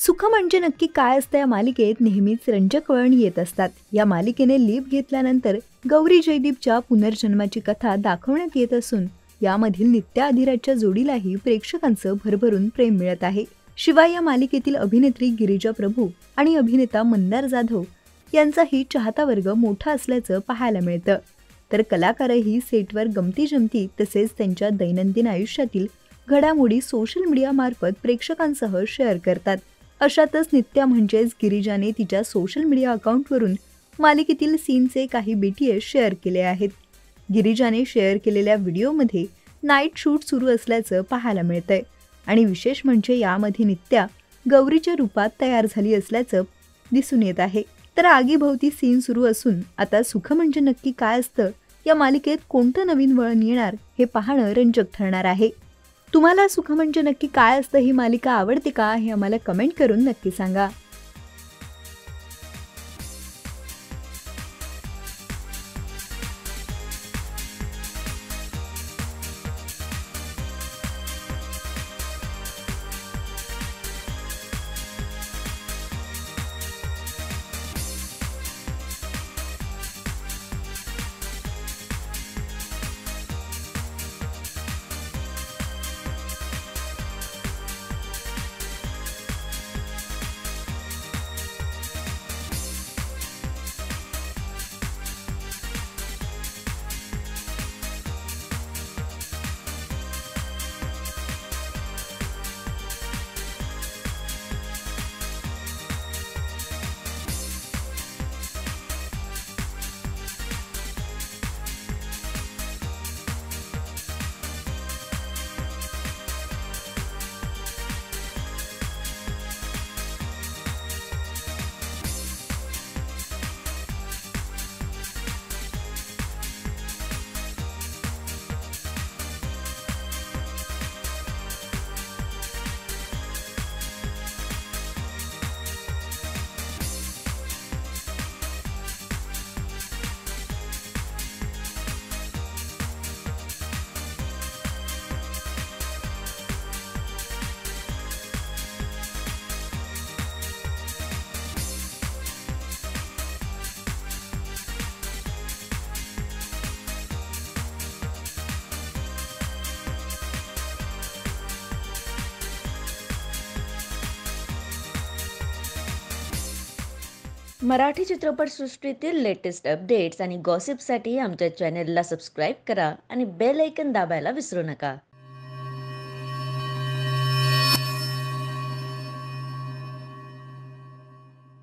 सुख म्हणजे नक्की काय असतं या मालिकेत नेहमीच रंजक वळण येत असतात। या मालिकेने लीप घेतल्यानंतर गौरी जयदीपच्या पुनर्जन्माची कथा दाखवण्यात येत असून यामधील नित्या अधिराजच्या जोडीलाही प्रेक्षकांचं भरभरून प्रेम मिळत आहे। शिवाय या मालिकेतील अभिनेत्री गिरिजा प्रभू आणि अभिनेता मंदार जाधव यांचाही चाहता वर्ग मोठा असल्याचं पाहायला मिळतं। तर कलाकारही सेटवर गमती जमती तसेच त्यांच्या दैनंदिन आयुष्यातील घडामोडी सोशल मीडिया मार्फत प्रेक्षकांसह शेअर करतात। अशातच नित्या म्हणजेच गिरिजाने तिच्या सोशल मीडिया अकाउंटवरून मालिकेतील सीनचे काही BTS शेअर केले आहेत। गिरिजाने शेअर केलेल्या व्हिडिओमध्ये नाईट शूट सुरू असल्याचं पाहायला मिळतंय आणि विशेष म्हणजे यामध्ये नित्या गौरीच्या रूपात तयार झाली असल्याचं दिसून येत आहे। तर आगीभोवती सीन सुरू असून आता सुख म्हणजे नक्की काय असतं या मालिकेत कोणतं नवीन वळण येणार हे पाहणं रंजक ठरणार आहे। तुम्हाला सुख म्हणजे नक्की काय असतं ही मालिका आवडते का हे आम्हाला कमेंट करून नक्की सांगा। मराठी चित्रपटसृष्टीतील लेटेस्ट अपडेट्स आणि गॉसिपसाठी आमच्या चॅनेलला सबस्क्राईब करा आणि बेल ऐकन दाबायला विसरू नका।